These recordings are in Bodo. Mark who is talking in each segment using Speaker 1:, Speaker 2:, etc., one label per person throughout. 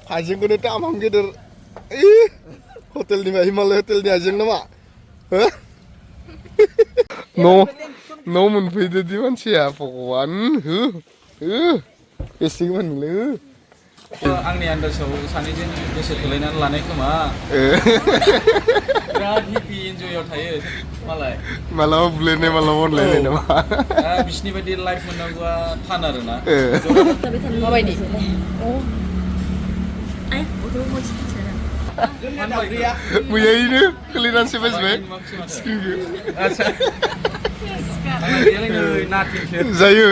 Speaker 1: Hajengkone tamam gider. Hotel ni Himalaya hotel ni hajeng nama. Hah? No मोनफैदो दि मानसिया भगवान एसेबां मोनलै
Speaker 2: आंनि आन्दाजाव सानैजों गोसो थोलायनानै लानाय खोमा बिराद हेपि एन्जयाव थायो मालाय
Speaker 1: मालाबा बुलायनाय मालाबा अनलायनाय नामा
Speaker 2: बिसिनि बायदि लाइफ मोननांगौआ थान आरोना
Speaker 3: माबायदि
Speaker 1: मैयानो खोलैनानैसो फैबाय स्क्रिनखौ जायो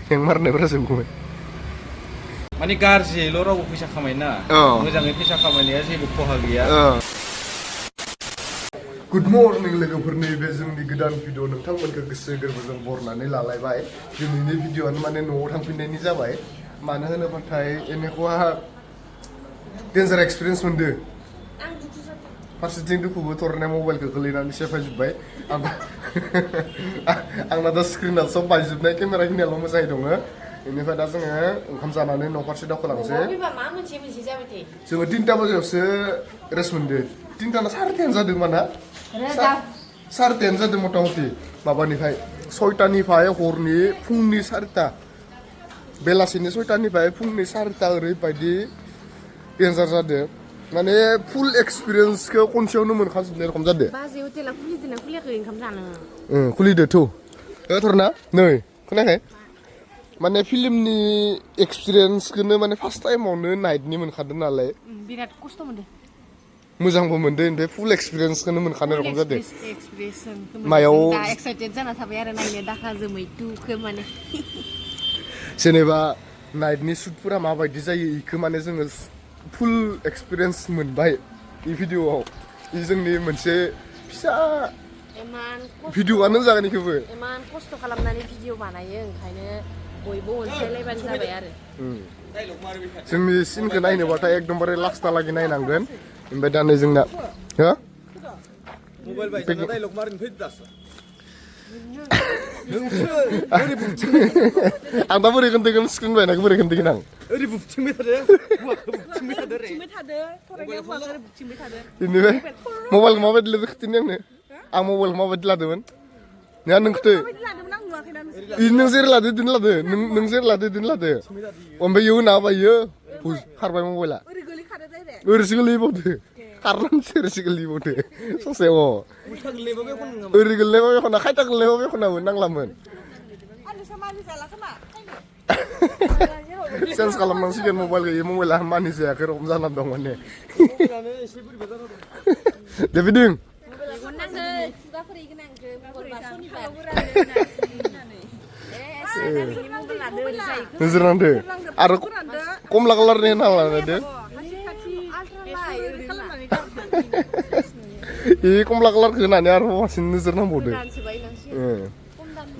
Speaker 1: हें मारनायफोरासो बुंबाय
Speaker 2: माने गाज्रियैल' रावबो फैसा खामायनो नाङा मोजाङै फैसा खामायनाया जेबो खहा गैया
Speaker 1: गुड मर्निं लोगोफोरनि बे जोंनि गोदान भिडिअ नोंथांमोनखौ गोसो गोरबोजों बरनानै लालायबाय दिनैनि भिडिअआनो माने न'आव थांफिननायनि जाबाय मानो होनोबाथाय एनेखौहा डेन्जार एक्सपिरियेन्स मोनदो फारसेथिं दुखुबो थरनाय मबाइलखौ गोलैनानै सेफायजोब्बाय आंना दा स्क्रिना सब बायजोबनाय केमेरा हिनायाल' मोजाङै दङ बेनिफ्राय दा जोङो ओंखाम जानानै न' फारसे दावखोलांसै जोङो 3टा बाजियावसो रेस्ट मोनदो 3टा ना 3:30 जादों माना 3:30 जादों मथा मथि माबानिफ्राय 6टानिफ्राय हरनि फुंनि 4टा बेलासिनि 6टानिफ्राय फुंनि 4टा ओरैबायदि डेन्जार जादों माने फुल एक्सपिरियेन्सखौ खनसेयावनो मोनखाजोबनाय रखम जादों
Speaker 3: बाजै हटेला खुलिदोंना खुलियाखै ओंखाम जानो
Speaker 1: खुलिदोथ' थरना नै खोनायाखै माने फिल्मनि एक्सपिरियेन्सखौनो माने फार्स्ट टाइमावनो नाइटनि मोनखादों नालाय
Speaker 3: बिराद खस्थ' मोनदों
Speaker 1: मोजांबो मोनदों ओमफ्राय फुल एक्सपिरियेन्सखौनो मोनखानाय रखम जादों
Speaker 3: एक्सपिरियेन्स
Speaker 1: मायाव
Speaker 3: दा एक्साइटेड जाना थाबाय आरो नायनो दाखा जोमैटुखौ माने
Speaker 1: जेनेबा नाइटनि शुटफोरा माबायदि जायो इखौ माने जोङो फुल एक्सपिरियेन्स मोनबाय इ भिडिअआव इ जोंनि मोनसे फिसा भिडिअआनो जागोन इखौबो
Speaker 3: इमान खस्थ' खालामनानै भिडिअ बानायो ओंखायनो बयबो अनसायलायबानो जाबाय आरो
Speaker 1: जोंनि सिनखौ नायनोबाथाय एकदमबारे लास्टहालागै नायनांगोन ओमफ्राय दा नै जोंना हो
Speaker 2: मबाइल बायना डायलग मारिनो फैदो दासो
Speaker 1: आं दा बोरै खोन्थागोन स्क्रिन बायनायखौ बोरै खोन्थागोन आं
Speaker 2: ओरै बुथिंबाय थादो
Speaker 1: बेनिफ्राय मबाइलखौ माबायदि लादो खिन्थानि आं मबाइलखौ माबायदि लादोंमोन नोंहा नों खिथो नों जेरै लादो बिदिनो लादो नों जेरै लादो बिदिनो लादो ओमफ्राय इयो होना होबाय खारबाय मबाइला ओरैसो गोलैबावदो खारनानैसो ओरैसो गोलैबावदो ससे ओरै गोलैनायबा बेखना खायथा गोलैनायबा बेखनामोन नांलामोन चेन्ज खालामनांसिगोन मबाइलखौ इयो मबाइला मानि जायाखै रखम जानानै दं माने दे बिदिं नोजोर नांदो आरो कमला कालारनि होना लादो इ कमला कालारखौ होनानै आरो बांसिन नोजोर नांबावदो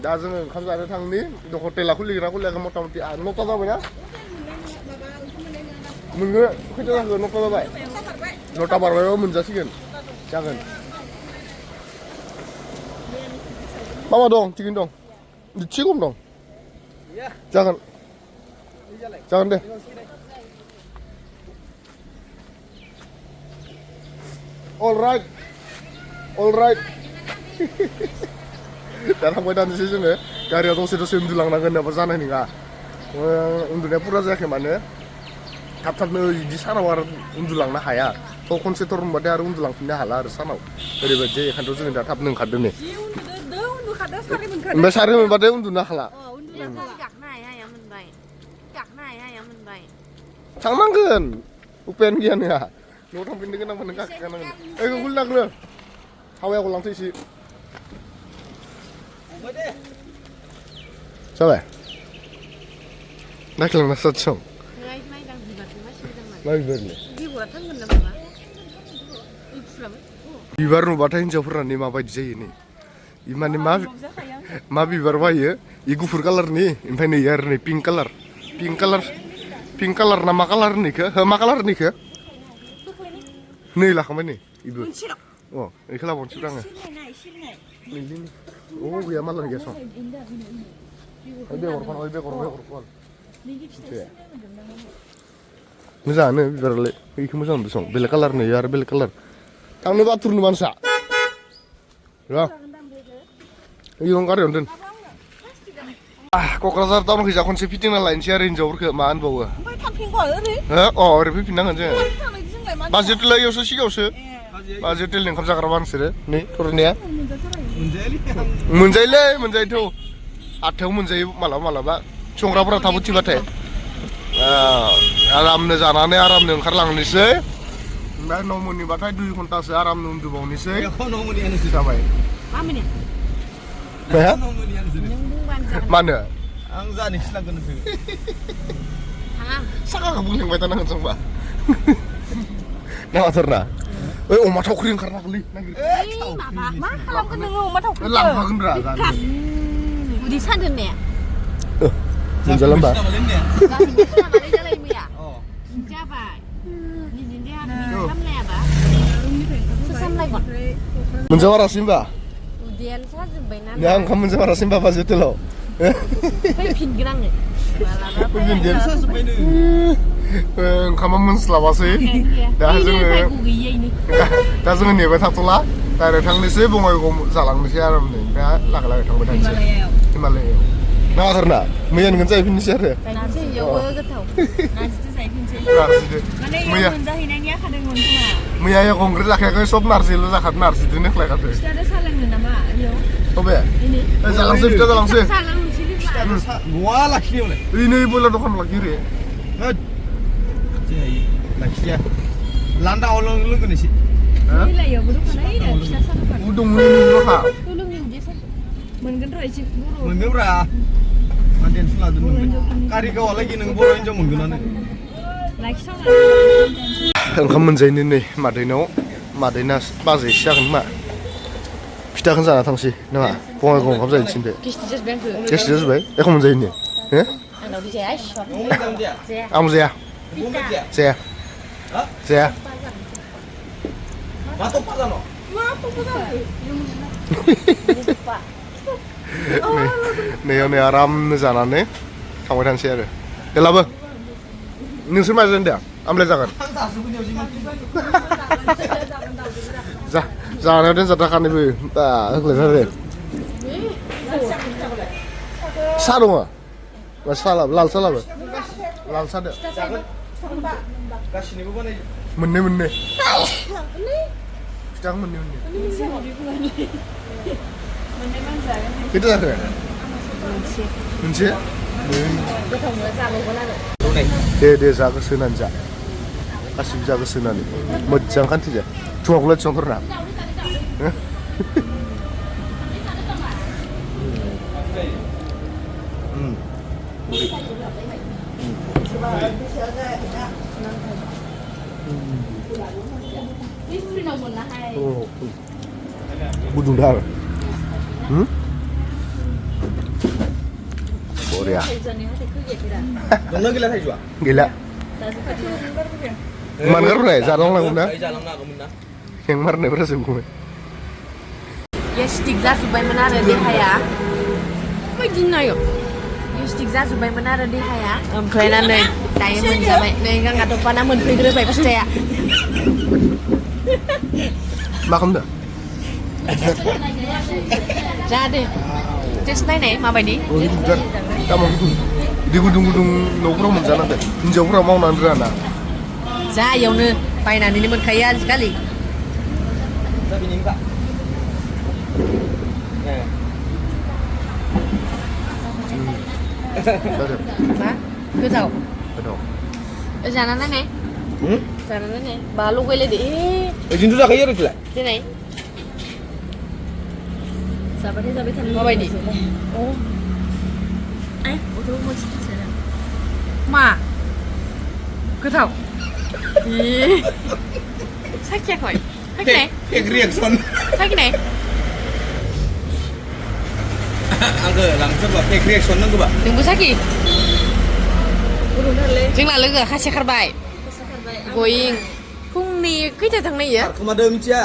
Speaker 1: दा जोङो ओंखाम जानो थांनि हटेला खुलिगोना खुलियाखै मथा मथि 9टा जाबायना नोङो खैथा जाखो 9टा जाबाय 9टा बारबायबा मोनजासिगोन जागोन मा मा दं थिगैनो दं इसे खम दं जागोन जागोन दे अलराइट दा थांबाय दानोसै जोङो गारिया दसे दसे उन्दुलांनांगोन होनाबा जानाय नङा उन्दुनाया पुरा जायाखै माने थाब थाबनो बिदि सानाव आरो उन्दुलांनो हाया थ' खनसे थर होनबाथाय आरो उन्दुलांफिननो हाला आरो सानाव ओरैबायदि एखायनोथ' जोङो दा थाबनो ओंखारदों नै ओमफ्राय सारि मोनबाथाय उन्दुनो हाला थांनांगोन उपायानो गैया नोंहा न'आव थांफिननो गोनांबा नों गाखोखानांगोन ओइखौ खुलिनांगौ हावायाखौ लांथो एसे जाबाय नायख्लांना साथिसं मा बिबारलै बिबार नुबाथाय हिन्जावफोरानो माबायदि जायो नै माने मा बिबार बायो इ गुफुर कालारनि ओमफ्राय नै आरो नै पिंक कालार ना मा कालार होनैखो मा कालार होनैखो नै लाखांबाय नै इबो बेखौ लाबावनोसै आङो गैया मालाय गैया सं बेगरखौ मोजाङानो बिबारालाय बेखौ मोजां मोनदों सं बेलेग कालार नुयो आरो बेलेग कालार थांनो बाथुरनो मानसा र' इयाव गारियावनो दोन क'क्राझार टाउनखै जा खनसे फिटिंना लायनोसै आरो हिन्जावफोरखौ मा होनबावो
Speaker 4: ओमफ्राय थांफिनगौ ओरै
Speaker 1: ओरै फैफिननांगोन जोङो बाजै हटेला इयावसो सिगाङावसो बाजै हटेलनि ओंखाम जाग्राबा नोंसोरो नै थरनाया मोनजायोथ' आठथायाव मोनजायो मालाबा संग्राफोरा थाब उथिबाथाय आरामनो जानानै आरामनो ओंखारलांनोसै ओमफ्राय 9 मोननिबाथाय 2 घन्टासो आरामनो उन्दुबावनोसै जाबाय मानो
Speaker 2: आं जानो खिलांगोन
Speaker 1: साखाखौ बुंलांबाय थानांगोन जोंबा नाङाथारना ओइ अमा थावख्रि ओंखारनांगौलै
Speaker 4: मा खालामगोन नोङो अमा थावख्रि
Speaker 1: लांफागोन रा जानो
Speaker 3: उदै सान्दों ने
Speaker 1: मोनजाला होमबा मोनजामारासै होमबा
Speaker 3: उदैयानो साजोब्बायना
Speaker 1: दा ओंखाम मोनजामारासै होमबा बाजै हटेलाव
Speaker 3: फैफिनगोन आङो
Speaker 1: ओंखामा मोनस्लाबासै दा जोङो नेबाय थाथ'ला डाइरेक्ट थांनोसै बङाइगाव जालांनोसै आरामनो दा लागाय थांबाय थानोसै हिमालयाव नाङाथारना मैयानिखौनो जाहैफिननोसै आरो मैया कंक्रिट जाखायाखै सब नारजिल' जाखादों नारजिजों नेख्लायखादो अबे जालांसै फिथा जालांसै
Speaker 2: न'आ लाखिनायावलाय
Speaker 1: नै बयलार दखान लाखियो रे
Speaker 2: लाखिया लान्दाङाव लोंगोन एसे मोनगोनब्रा मा टेनसन लादों नोंलाय कारिगावआलागि नों बर' हिन्जाव मोनगोनानो
Speaker 1: ओंखाम मोनजायनो नै मादैना बाजै एसे जागोन मा फिथाखौनो जाना थांसै नामा बङाइगाव ओंखाम जाहैनोसै बे गेस्टि जाजोब्बाय एख' मोनजायोनो आं जाया नैयाव नै आरामनो जानानै थांबाय थानोसै आरो हेलाबो नोंसोर मा जादों दा आमलाय जागोन जानायाव दोनजाथाखानैबो दा होग्लायथारो साहा दङ लाल साहा लाबो लाल साहा दो
Speaker 2: गासिनिबो बानाय
Speaker 1: मोननै फिथाखौ मोननै खैथा जाखो मोनसे दे जा गोसो होनानै जा गासिबो जा गोसो होनानै मोजां खान्थि जा थुङाखौलाय थिसनथारना गुदुंथार बरिया
Speaker 2: दंना गैला थाइजौआ
Speaker 1: गैला मानगारनाय जालांनांगौ ना
Speaker 2: जालांनांगौमोन ना
Speaker 1: हें मारनायफोरा जोबगौमोन
Speaker 3: गेस्टिक जाजोब्बायमोन आरो देहाया बायदि नायो गेस्टिक जाजोब्बायमोन आरो देहाया ओमफ्राय ना नै दायो मोनजाबाय नै गांगा दपाना मोनफैग्रोबाय फिथाया
Speaker 1: मा खालामदों
Speaker 3: जादे टेस्ट नायनाय माबायदि
Speaker 1: बिदि गुदुं न'फोराव मोनजानांगोन हिन्जावफोरा मावनानै रोङाना
Speaker 3: जा इयावनो बायनानैनो मोनखायो आजिखालि मा गोथाव जाना नायनाय बा लगायलायदो
Speaker 2: बिदिनोथ' जाखायो आरो बेलाय
Speaker 3: देनाय जाबाय थानो माबायदि मा गोथाव साखियाखै
Speaker 2: फेक रिएक्सन
Speaker 3: साखिनाय
Speaker 2: आंखो लांसोरबा फेक रिएक्सन नांगौबा
Speaker 3: नोंबो साखि जोंना लोगोआ खासे खारबाय गयिं फुंनि खैथा थांनाय इयो
Speaker 2: खोमादों मिथिया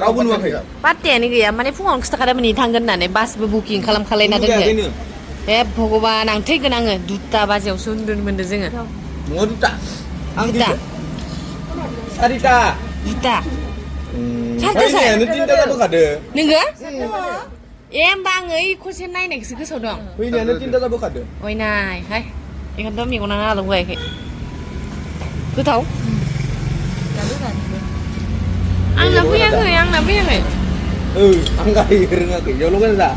Speaker 2: रावबो नुवाखै
Speaker 3: पात्तायानो गैया माने फुङावनो खिथाखादोंमोन थांगोन होननानै बासबो बुकिं खालामना दोनदो हे भगबान आं थैगोन आङो 2टा बाजियावसो उन्दुनो मोनदों जोङो
Speaker 2: न'आव 2टा
Speaker 3: Juta.
Speaker 2: Sarita.
Speaker 3: Juta. Satu
Speaker 2: Kayaknya
Speaker 3: saya.
Speaker 2: nanti tidak tahu kada.
Speaker 3: Nengga? Mbak ngei konsen naiknya gosow dong.
Speaker 2: Kayaknya nanti tidak tahu kada.
Speaker 3: Ôi này, hay. Ikan tôm miệng nang alung vậy. Cứ thấu. Ăn là biết người, ăn là biết người.
Speaker 2: Angga ngaki. Jauh lu kan tak?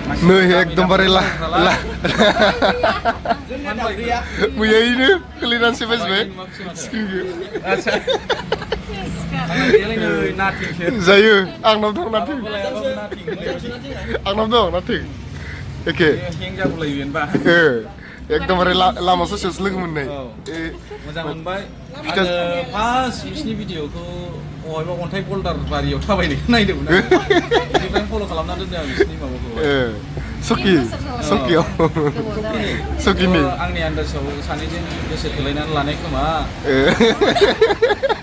Speaker 1: Nih एकदमबारे lah. Buya ini kelihatan sih Mas Be. Zayu, ang nam dong nating. Ang nam dong nating. Oke. एकदमबारे लामा ससेयावसो लोगो मोननाय.
Speaker 2: मोजां मोनबाय. आङो फार्स्ट बिसिनि भिडिअखौ बहायबा अन्थाइ बल्दार बारियाव थाबायनायखौ नायदोंमोन आं। बेनिफ्राय फल' खालामना दोनदों आं बिसिनि माबाखौ।
Speaker 1: सकियाव सकिनि
Speaker 2: आंनि आन्दाजाव सानैजों गोसो थोलायनानै लानाय खोमा।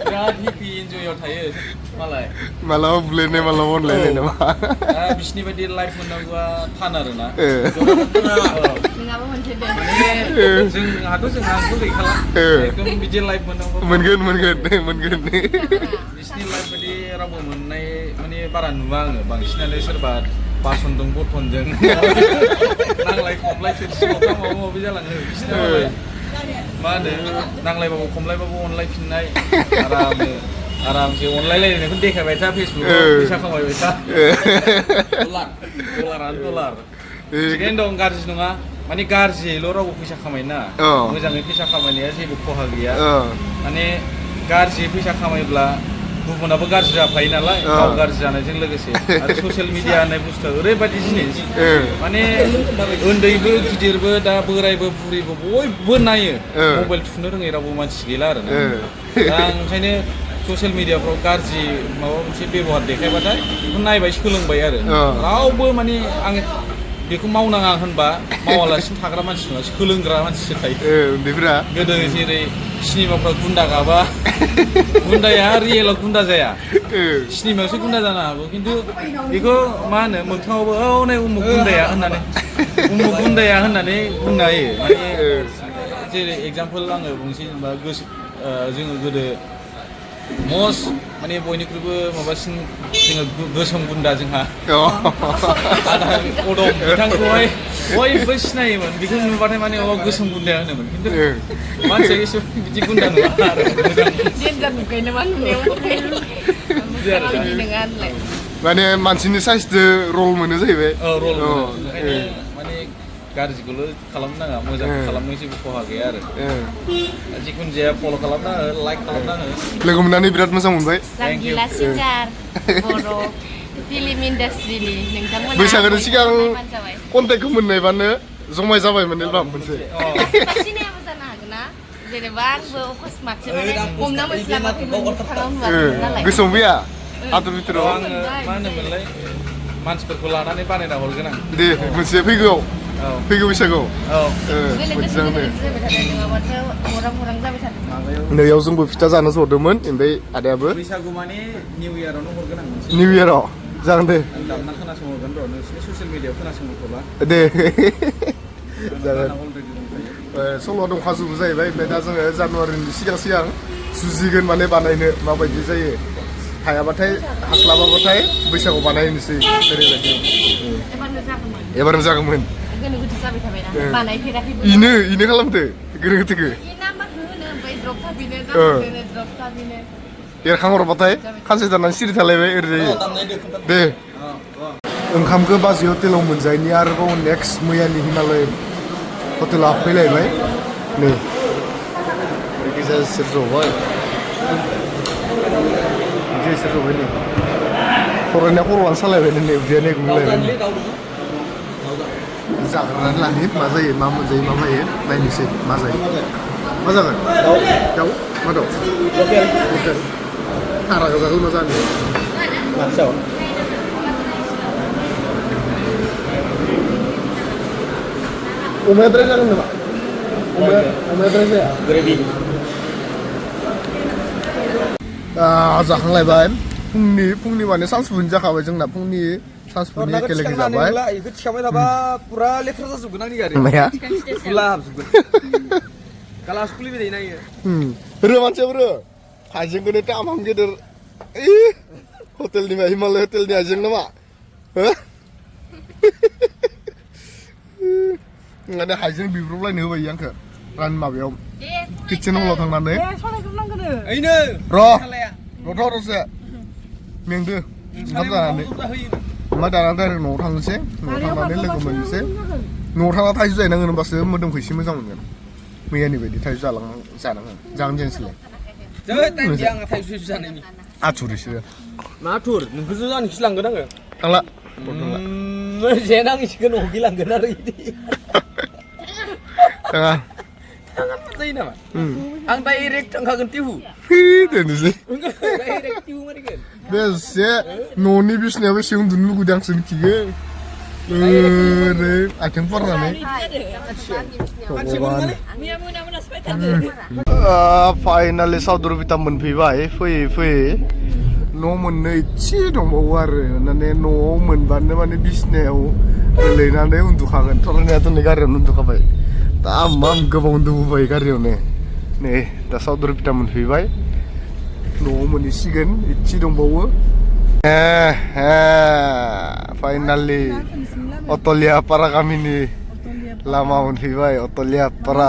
Speaker 2: बिराद हेपि इन्जयआव थायो मालाय।
Speaker 1: मालाबा बुलायनाय मालाबा अनलायनाय नामा?
Speaker 2: बिसिनि बायदि लाइफ मोननांगौआ थान आरोना।
Speaker 3: Nggak mau
Speaker 2: जोंहाथ' जोंहाबो गैखाला। एकदम बिदि लाइफ मोननांगौ।
Speaker 1: मोनगोन।
Speaker 2: बिसिनि लाइफ बायदि रावबो मोननाय माने बारा नुवा आङो। बांसिनानो सोरबा बासनजों बर्थनजों नांलाय खमलाय थोरसि लथा माबा माबि जालाङो। बिसिना मालाय मा होनो नांलायबाबो खमलायबाबो अनलायफिननाय आरामसे अनलायलायनायखौ देखायबाय था फेसबुकाव फैसा खामायबाय था। डलारानो थिगैनो दं, गाज्रि नङा। माने गाज्रियैल' रावबो फैसा खामायनो नाङा। मोजाङै फैसा खामायनाया जेबो खहा गैया। माने गाज्रि फैसा खामायब्ला गुबुनाबो गाज्रि जाफायो नालाय, गाव गाज्रि जानायजों लोगोसे। आरो ससियेल मिडिया होननाय बुस्थुआ ओरैबायदि जिनिस माने उन्दैबो गिदिरबो दा बोरायबो बुरैबो बयबो नायो। मबाइल थुनो रोङै रावबो मानसि गैला आरोना। दा ओंखायनो ससियेल मिडियाफ्राव गाज्रि माबा मोनसे बेबहार देखायबाथाय बेखौ नायबाय सोलोंबाय आरो। रावबो माने आं बेखौ मावनाङा होनबा मावालासिनो थाग्रा मानसि नङा, सोलोंग्रा मानसिसो थायो।
Speaker 1: उन्दैफ्रा
Speaker 2: गोदो जेरै सिनेमाफ्राव गुन्दा गाबा गुन्दाया रियेलाव गुन्दा जाया, सिनेमायावसो गुन्दा जानो हागौ। खिन्थु बेखौ मा होनो मोगथाङावबो नै उमुक गुन्दाया होननानै बुंनो हायो। माने जेरै एगजामपोल आङो बुंनोसै, जेनेबा जोङो गोदो मस्ट माने बयनिख्रुइबो माबासिन जोङो गोसोम गुन्दा जोंहा आदा अदम बिथांखौहाय बयबो सिनायोमोन। बेखौ नुबाथाय माने गोसोम गुन्दाया होनोमोन। खिन्थु मानसिया एसेबां बिदि गुन्दा नङा आरो
Speaker 1: माने मानसिनि साइसजों रल मोनो जाहैबाय।
Speaker 2: रल मोनो। माने गाज्रिखौल' खालामनो नाङा, मोजां खालामनो जेबो खहा गैया आरो। जिखुनु जाया फल' खालामना हो, लाइक खालामना हो।
Speaker 1: लोगो मोननानै बिराद मोजां मोनबाय।
Speaker 3: Langgila Sijar, बर' फिल्म इन्डास्ट्रिनि नोंथांमोना
Speaker 1: बैसागोनि सिगां कन्टेक्टखौ मोननायबानो जमाय जाबायमोन एलबाम मोनसे।
Speaker 3: सिनायाबो जानो हागौ ना, जेनेबा आंबो अकस्मातसो माने हमना मोनस्लाबाखैमोन मोखाङाव नुवाखैमोन नालाय।
Speaker 1: गोसोआव फैया आदर बिथोराव
Speaker 2: आङो मा होनोमोनलाय मानसिफोरखौ लानानै बानायना हरगोन आं।
Speaker 1: दे मोनसे फैगौ बैसागोआव नैयाव जोंबो फिथा जानो जदोंमोन, ओमफ्राय आदायाबो
Speaker 2: बैसागु माने निउ इयारावनो हरगोन आं मोनसे।
Speaker 1: निउ इयाराव जागोन दे।
Speaker 2: आं दामना खोनासंहरगोन र', नोंसिनि ससियेल मिडियायाव खोनासंहरथ'ला।
Speaker 1: दे जागोन। सल'आ दंखाजोबो जाहैबाय। ओमफ्राय दा जोङो जानुवारिनि सिगां जुजिगोन माने बानायनो माबायदि जायो। हायाबाथाय हास्लाबाबाथाय बैसागुआव बानायनोसै ओरैबायदि। एबारनो जागौमोन। इनो खालामदो गोनो गोथोखो एरखांहरबाथाय खानसे दाननानै सिरि थालायबाय ओरै जायो। दे ओंखामखौ बाजै हटेलाव मोनजायनि आरोबाव नेक्स्ट मैयानि हिमालय हटेलाव हाबफैलायबाय। नै गेजेर जबाय नै फरायनाया खर'आनो सालायबाय नै उदैयानो गुलायबाय। जाग्रानानै लानि मा जायो, मा मोनजायो, मा मायो नायनोसै मा जायो। मा जागोन? दाउ मा दाउ? लकेल हारा जागोन मा जानो? अमायाद्राय जागोन नामा? अमायाद्राय जाया? ग्रेभि जाखांलायबाय। फुंनि माने सानसुफुनि जाखाबाय जोंना। फुंनि सानसुफुनि एखे जाबाय।
Speaker 2: बेखौ थिखांबाय थाबा पुरा लेथ्रा जाजोबगोन आंनि गारि।
Speaker 1: माया?
Speaker 2: फुला हाबजोबगोन। Kalau sekolah beda ini ya.
Speaker 1: Bro macam bro. Hajeng kene tamam geder. Ih. Hotel ni Himalaya hotel ni hajeng nama. Hah? Ada hajeng bibro lain hoba yang ke. Ran mabiom. Kitchen lo थांनानै.
Speaker 2: Ini.
Speaker 1: र' र'से मेंदो ओंखाम जानानै मा दाना डाइरेक्ट न'आव थांनोसै न'आव थांनानै लोगो मोननोसै न'आव थांना थाइजौ जाहैनांगोन होनबासो मोदोमखौ एसे मोजां मोनगोन मैयानि बायदि थाइजौ जानांगोन जागोन जेनसैलाय
Speaker 2: Jangan tanya yang thay susu sana ini.
Speaker 1: आथुर इसोरो
Speaker 2: Matur, nunggu susu nih silang gedang ya.
Speaker 1: थांला
Speaker 2: Jenang isikan hoki lang gedang ini.
Speaker 1: थाङा
Speaker 2: Apa ini nama? Ang direct ang kagen tihu.
Speaker 1: दोननोसै
Speaker 2: Direct tihu mari kan.
Speaker 1: बेसे न'नि बिसनायाबो एसे उन्दुनो लुगैदों आंसो मिथिगो ओरै आथिं फरायनानै फाइनालि साउदुरबिता मोनफैबाय फैयै फैयै न' मोननो एसे दंबावो आरो माने न'आव मोनबानो माने बिसनायाव गोलैनानै उन्दुखागोन थरायनायाथ' नै गारियावनो उन्दुखाबाय दा आं गोबाव उन्दुबोबाय गारियावनो नै दा साउदुरबिता मोनफैबाय न'आव मोनहैसिगोन एसे दंबावो फाइनालि अटलियापारा गामिनि लामा मोनफैबाय अटलियापारा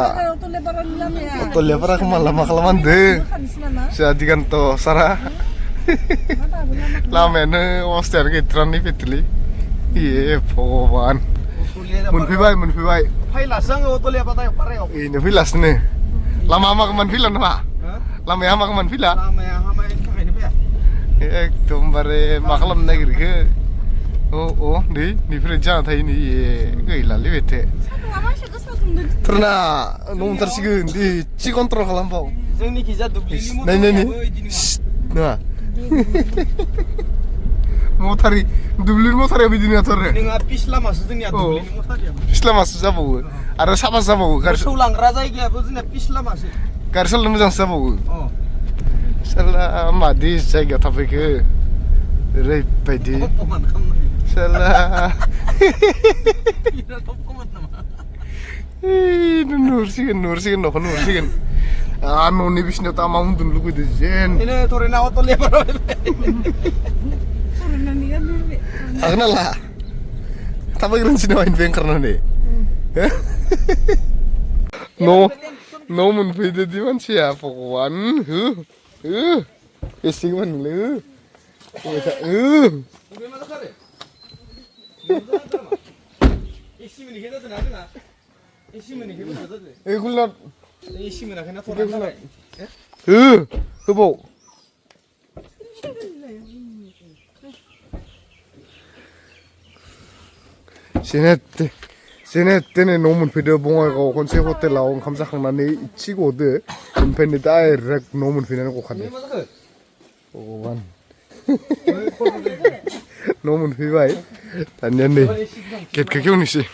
Speaker 1: अटलियापाराखौ मा खालामदों जोंहा दिगान्त सारा लामायानो अबस्थायानो गैथारानो पेट्रलि ए भगबान मोनफैबाय
Speaker 2: Failasang Otoliaparayaw.
Speaker 1: ini failasnya lama मोनफैला नामा लामाया हामाखौ मोनफैला
Speaker 2: Lama yang hama ini pakai ini ya.
Speaker 1: एकदमबारे मा खालामनो नागिरखो निफ्राय जाना थायो नै गैलालै बेथे थोरना नंथारसिगोन दे एसे कन्ट्रल खालामबाव
Speaker 2: जोंनि किजा दुब्लिनि
Speaker 1: नै नङा मथारि दुब्लिनि मथारिया बिदिनो आथारो
Speaker 2: नोंहा पिस लामासो जोंनिया दुब्लिनि मथारिया
Speaker 1: फिस्लामासो जाबावो आरो साफा जाबावो
Speaker 2: मोसौ लांग्रा जायगायाबो जोंनिया पिस लामासो
Speaker 1: गारि सालायनो मोजांसो जाबावो
Speaker 2: अ
Speaker 1: साला मादि जायगायाव थाफैखो ओरैबायदि
Speaker 2: कमान खालामनाय
Speaker 1: साला
Speaker 2: बिराद कमान नामा
Speaker 1: नुहुरसिगोन न'खौ नुहुरसिगोन न'नि बिसिनायाव दा मा उन्दुनो लुगैदो जेन
Speaker 2: ini थोरैना अटलियापारायाव
Speaker 1: हागोन हाला थाबायग्रोनोसै नामा इनिफ्राय ओंखारनानै न' मोनफैदो दि मानसिया भगवान एसेगोमोन नोंलाय खुलना होबाव जेने न' मोनफैदो बङाइगाव खनसे हटेलाव ओंखाम जाखांनानै इसे गदो ओमफ्रायनो डाइरेक्ट न' मोनफैनानै गखादो भगवान न' मोनफैबाय दानिया नै गेटखौ खेवनोसै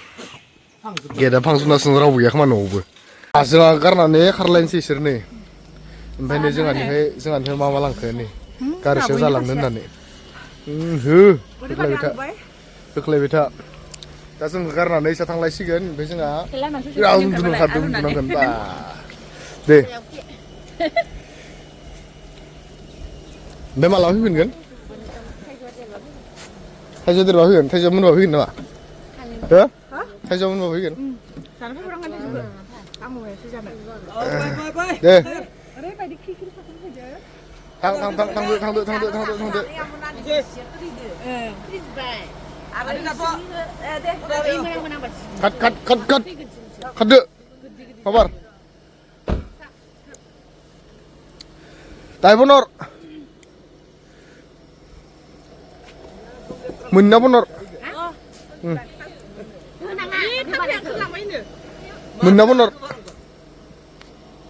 Speaker 1: गेटआ फांसनासो रावबो गैया खोमा न'आवबो जोंहा गारनानै खारलायनोसै इसोर नै ओमफ्राय नै जोंहानिफ्राय मा लांखो नै गारि सायाव जालांनो होननानै होख्लायबाय था दा जों गारनानै इसा थांलायसिगोन ओमफ्राय जोंहा बिराद उन्दुनो ओंखारदों उन्दुनांगोन बा दे ओमफ्राय माला फैफिनगोन थाइजौ देरबा फैगोन थाइजौ मोनबा फैगोन नामा हो थाइजौ मोनबा फैगोन दे थांदो खादो खबर दायबनर मोनना बनर मोनना बनर